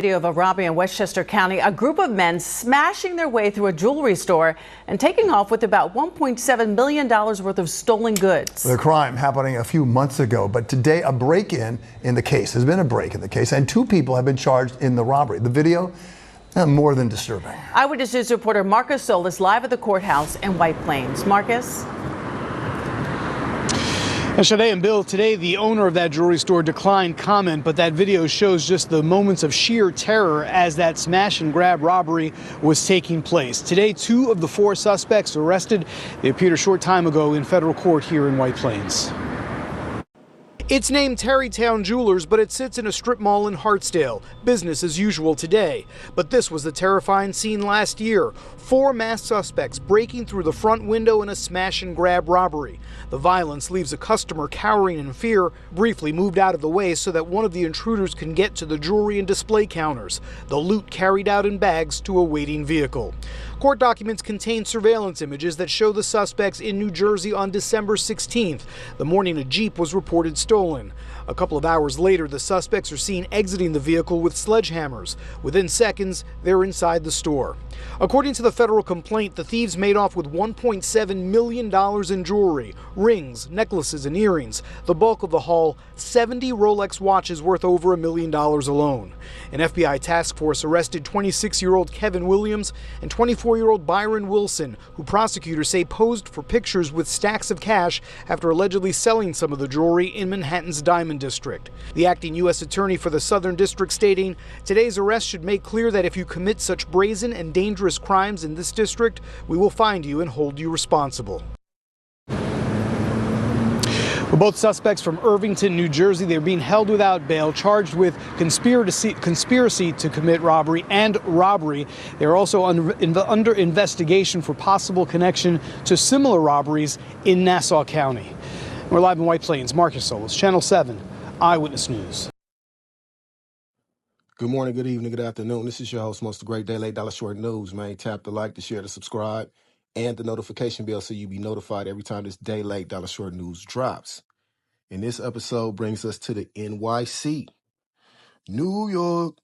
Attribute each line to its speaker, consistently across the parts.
Speaker 1: Video of a robbery in Westchester County, a group of men smashing their way through a jewelry store and taking off with about $1.7 million worth of stolen goods.
Speaker 2: The crime happening a few months ago, but today a break-in the case. There's been a break in the case, and 2 people have been charged in the robbery. The video, more than disturbing.
Speaker 1: Eyewitness News reporter Marcus Solis live at the courthouse in White Plains. Marcus?
Speaker 3: And Sade and Bill, today the owner of that jewelry store declined comment, but that video shows just the moments of sheer terror as that smash and grab robbery was taking place. Today, 2 of the 4 suspects arrested. They appeared a short time ago in federal court here in White Plains. It's named Tarrytown Jewelers, but it sits in a strip mall in Hartsdale. Business as usual today. But this was the terrifying scene last year. 4 masked suspects breaking through the front window in a smash and grab robbery. The violence leaves a customer cowering in fear, briefly moved out of the way so that one of the intruders can get to the jewelry and display counters. The loot carried out in bags to a waiting vehicle. Court documents contain surveillance images that show the suspects in New Jersey on December 16th, the morning a Jeep was reported stolen. A couple of hours later, the suspects are seen exiting the vehicle with sledgehammers. Within seconds, they're inside the store. According to the federal complaint, the thieves made off with $1.7 million in jewelry, rings, necklaces, and earrings. The bulk of the haul, 70 Rolex watches worth over $1 million alone. An FBI task force arrested 26-year-old Kevin Williams and 24-year-old Byron Wilson, who prosecutors say posed for pictures with stacks of cash after allegedly selling some of the jewelry in Manhattan's Diamond District. The acting U.S. attorney for the Southern District stating, "Today's arrest should make clear that if you commit such brazen and dangerous crimes in this district, we will find you and hold you responsible." Well, both suspects from Irvington, New Jersey, they're being held without bail, charged with conspiracy to commit robbery and robbery. They're also under investigation for possible connection to similar robberies in Nassau County. We're live in White Plains. Marcus Solis, Channel 7, Eyewitness News.
Speaker 4: Good morning, good evening, good afternoon. This is your host, most great day, late dollar short news, man. Tap the like, the share, the subscribe, and the notification bell so you'll be notified every time this day, late dollar short news drops. And this episode brings us to the NYC, New York,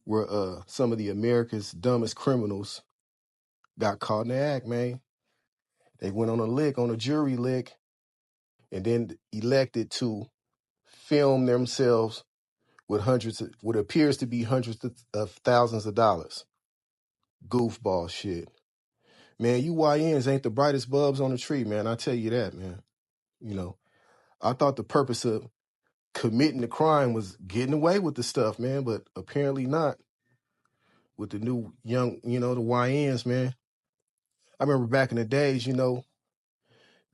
Speaker 4: where some of the America's dumbest criminals got caught in the act, man. They went on a jury lick, and then elected to film themselves with what appears to be hundreds of thousands of dollars. Goofball shit. Man, you YNs ain't the brightest bulbs on the tree, man. I tell you that, man. You know, I thought the purpose of committing the crime was getting away with the stuff, man, but apparently not with the new young, the YNs, man. I remember back in the days,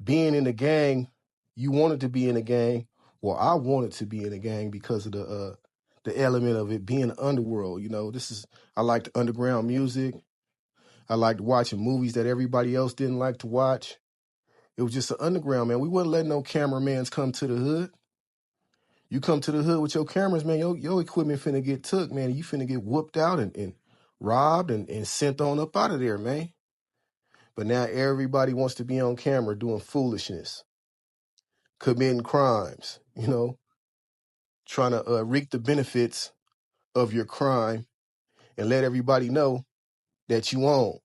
Speaker 4: being in a gang, you wanted to be in a gang. Well, I wanted to be in a gang because of the element of it being the underworld. I liked underground music. I liked watching movies that everybody else didn't like to watch. It was just an underground, man. We wasn't letting no cameramans come to the hood. You come to the hood with your cameras, man, your equipment finna get took, man. You finna get whooped out and robbed and sent on up out of there, man. But now everybody wants to be on camera doing foolishness, committing crimes, trying to reap the benefits of your crime and let everybody know that you on,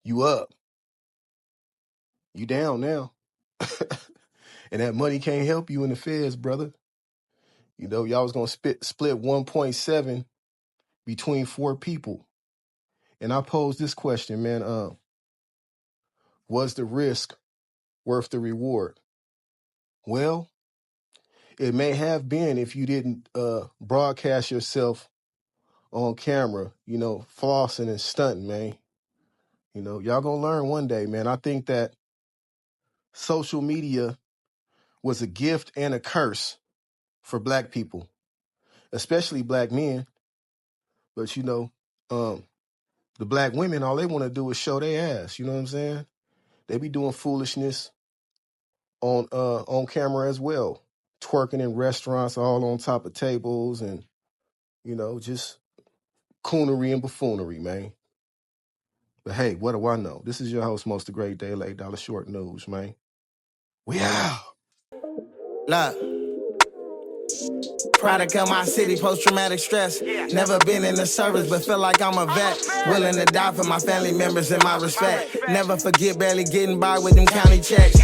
Speaker 4: you up, you down now. And that money can't help you in the feds, brother. Y'all was going to split 1.7 between 4 people. And I posed this question, man, was the risk worth the reward? Well, it may have been if you didn't broadcast yourself on camera, flossing and stunting, man. Y'all gonna learn one day, man. I think that social media was a gift and a curse for black people, especially black men. But, the black women, all they want to do is show their ass. You know what I'm saying? They be doing foolishness on camera as well, twerking in restaurants, all on top of tables, and just coonery and buffoonery, man. But hey, what do I know? This is your host, most the great day, late dollar short news, man. We out.
Speaker 5: Look, Product of my city, post-traumatic stress. Never been in the service, but feel like I'm a vet. Willing to die for my family members and my respect. Never forget barely getting by with them county checks.